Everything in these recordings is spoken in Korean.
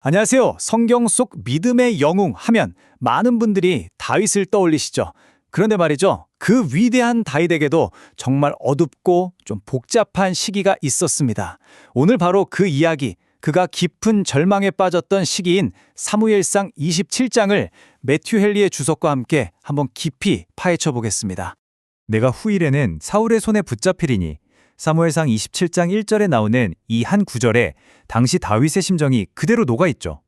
안녕하세요. 성경 속 믿음의 영웅 하면 많은 분들이 다윗을 떠올리시죠. 그런데 말이죠. 그 위대한 다윗에게도 정말 어둡고 좀 복잡한 시기가 있었습니다. 오늘 바로 그 이야기, 그가 깊은 절망에 빠졌던 시기인 사무엘상 27장을 매튜 헨리의 주석과 함께 한번 깊이 파헤쳐 보겠습니다. 내가 후일에는 사울의 손에 붙잡히리니. 사무엘상 27장 1절에 나오는 이 한 구절에 당시 다윗의 심정이 그대로 녹아있죠.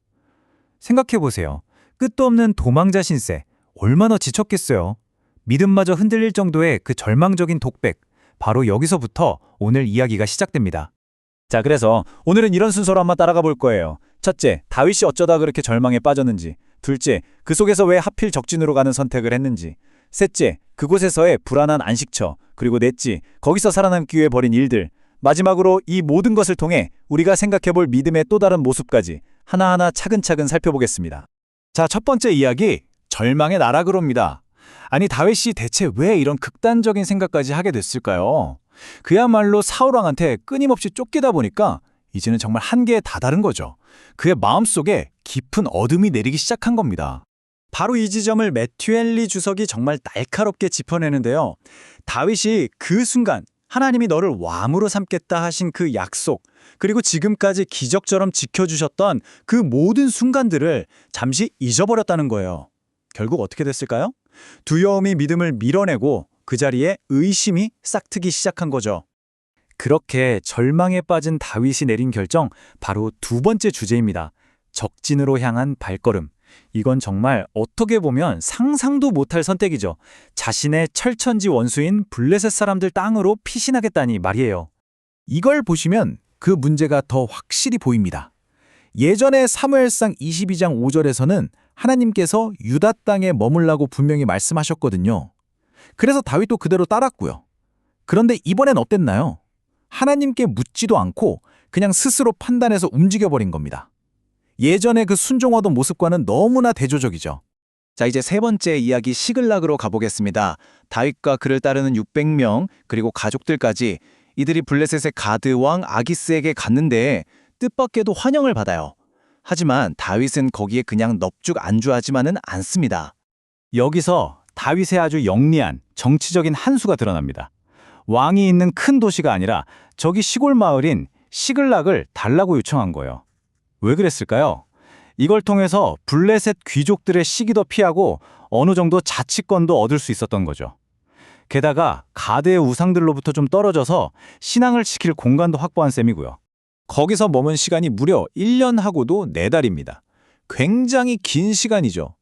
생각해보세요. 끝도 없는 도망자 신세, 얼마나 지쳤겠어요. 믿음마저 흔들릴 정도의 그 절망적인 독백, 바로 여기서부터 오늘 이야기가 시작됩니다. 자, 그래서 오늘은 이런 순서로 한번 따라가 볼 거예요. 첫째, 다윗이 어쩌다 그렇게 절망에 빠졌는지. 둘째, 그 속에서 왜 하필 적진으로 가는 선택을 했는지. 셋째, 그곳에서의 불안한 안식처. 그리고 넷째, 거기서 살아남기 위해 벌인 일들. 마지막으로 이 모든 것을 통해 우리가 생각해볼 믿음의 또 다른 모습까지 하나하나 차근차근 살펴보겠습니다. 자, 첫 번째 이야기, 절망의 나락으로입니다. 아니, 다윗이 대체 왜 이런 극단적인 생각까지 하게 됐을까요? 그야말로 사울왕한테 끊임없이 쫓기다 보니까 이제는 정말 한계에 다다른 거죠. 그의 마음속에 깊은 어둠이 내리기 시작한 겁니다. 바로 이 지점을 매튜 헨리 주석이 정말 날카롭게 짚어내는데요. 다윗이 그 순간 하나님이 너를 왕으로 삼겠다 하신 그 약속, 그리고 지금까지 기적처럼 지켜주셨던 그 모든 순간들을 잠시 잊어버렸다는 거예요. 결국 어떻게 됐을까요? 두려움이 믿음을 밀어내고 그 자리에 의심이 싹트기 시작한 거죠. 그렇게 절망에 빠진 다윗이 내린 결정, 바로 두 번째 주제입니다. 적진으로 향한 발걸음. 이건 정말 어떻게 보면 상상도 못할 선택이죠. 자신의 철천지 원수인 블레셋 사람들 땅으로 피신하겠다니 말이에요. 이걸 보시면 그 문제가 더 확실히 보입니다. 예전에 사무엘상 22장 5절에서는 하나님께서 유다 땅에 머물라고 분명히 말씀하셨거든요. 그래서 다윗도 그대로 따랐고요. 그런데 이번엔 어땠나요? 하나님께 묻지도 않고 그냥 스스로 판단해서 움직여버린 겁니다. 예전의 그 순종하던 모습과는 너무나 대조적이죠. 자, 이제 세 번째 이야기 시글락으로 가보겠습니다. 다윗과 그를 따르는 600명 그리고 가족들까지 이들이 블레셋의 가드 왕 아기스에게 갔는데 뜻밖에도 환영을 받아요. 하지만 다윗은 거기에 그냥 넙죽 안주하지만은 않습니다. 여기서 다윗의 아주 영리한 정치적인 한 수가 드러납니다. 왕이 있는 큰 도시가 아니라 저기 시골 마을인 시글락을 달라고 요청한 거예요. 왜 그랬을까요? 이걸 통해서 블레셋 귀족들의 시기도 피하고 어느 정도 자치권도 얻을 수 있었던 거죠. 게다가 가드의 우상들로부터 좀 떨어져서 신앙을 지킬 공간도 확보한 셈이고요. 거기서 머문 시간이 무려 1년하고도 4달입니다. 굉장히 긴 시간이죠.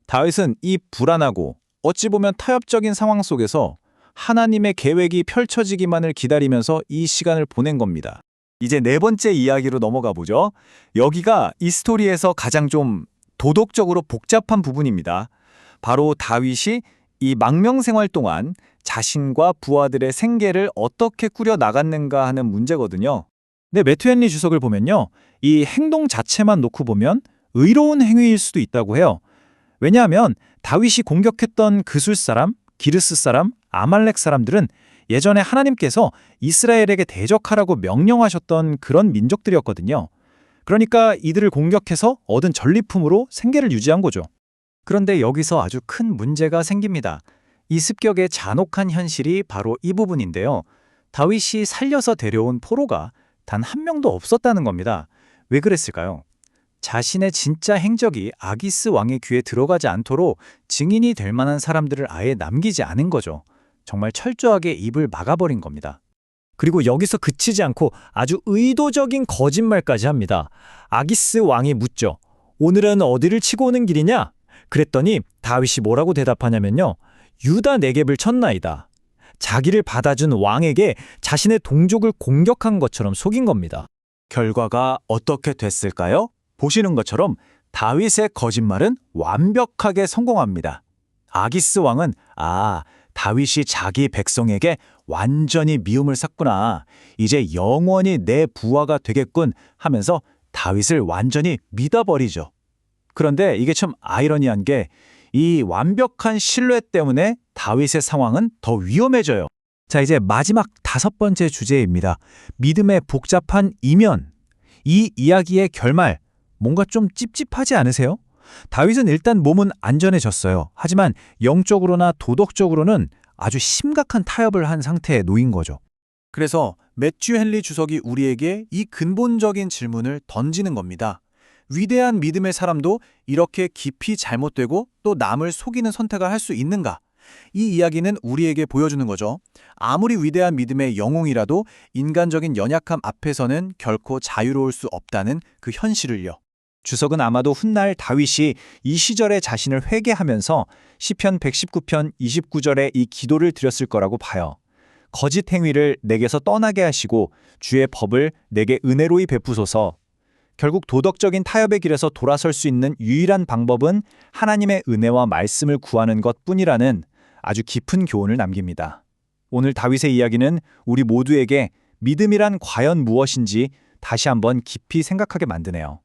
다윗은 이 불안하고 어찌 보면 타협적인 상황 속에서 하나님의 계획이 펼쳐지기만을 기다리면서 이 시간을 보낸 겁니다. 이제 네 번째 이야기로 넘어가 보죠. 여기가 이 스토리에서 가장 좀 도덕적으로 복잡한 부분입니다. 바로 다윗이 이 망명 생활 동안 자신과 부하들의 생계를 어떻게 꾸려 나갔는가 하는 문제거든요. 근데 매튜 헨리 주석을 보면요. 이 행동 자체만 놓고 보면 의로운 행위일 수도 있다고 해요. 왜냐하면 다윗이 공격했던 그술 사람, 기르스 사람, 아말렉 사람들은 예전에 하나님께서 이스라엘에게 대적하라고 명령하셨던 그런 민족들이었거든요. 그러니까 이들을 공격해서 얻은 전리품으로 생계를 유지한 거죠. 그런데 여기서 아주 큰 문제가 생깁니다. 이 습격의 잔혹한 현실이 바로 이 부분인데요. 다윗이 살려서 데려온 포로가 단 한 명도 없었다는 겁니다. 왜 그랬을까요? 자신의 진짜 행적이 아기스 왕의 귀에 들어가지 않도록 증인이 될 만한 사람들을 아예 남기지 않은 거죠. 정말 철저하게 입을 막아버린 겁니다. 그리고 여기서 그치지 않고 아주 의도적인 거짓말까지 합니다. 아기스 왕이 묻죠. 오늘은 어디를 치고 오는 길이냐? 그랬더니 다윗이 뭐라고 대답하냐면요. 유다 네겝을 쳤나이다. 자기를 받아준 왕에게 자신의 동족을 공격한 것처럼 속인 겁니다. 결과가 어떻게 됐을까요? 보시는 것처럼 다윗의 거짓말은 완벽하게 성공합니다. 아기스 왕은 다윗이 자기 백성에게 완전히 미움을 샀구나. 이제 영원히 내 부하가 되겠군 하면서 다윗을 완전히 믿어버리죠. 그런데 이게 참 아이러니한 게 이 완벽한 신뢰 때문에 다윗의 상황은 더 위험해져요. 자, 이제 마지막 다섯 번째 주제입니다. 믿음의 복잡한 이면. 이 이야기의 결말, 뭔가 좀 찝찝하지 않으세요? 다윗은 일단 몸은 안전해졌어요. 하지만 영적으로나 도덕적으로는 아주 심각한 타협을 한 상태에 놓인 거죠. 그래서 매튜 헨리 주석이 우리에게 이 근본적인 질문을 던지는 겁니다. 위대한 믿음의 사람도 이렇게 깊이 잘못되고 또 남을 속이는 선택을 할 수 있는가? 이 이야기는 우리에게 보여주는 거죠. 아무리 위대한 믿음의 영웅이라도 인간적인 연약함 앞에서는 결코 자유로울 수 없다는 그 현실을요. 주석은 아마도 훗날 다윗이 이 시절에 자신을 회개하면서 시편 119편 29절에 이 기도를 드렸을 거라고 봐요. 거짓 행위를 내게서 떠나게 하시고 주의 법을 내게 은혜로이 베푸소서. 결국 도덕적인 타협의 길에서 돌아설 수 있는 유일한 방법은 하나님의 은혜와 말씀을 구하는 것뿐이라는 아주 깊은 교훈을 남깁니다. 오늘 다윗의 이야기는 우리 모두에게 믿음이란 과연 무엇인지 다시 한번 깊이 생각하게 만드네요.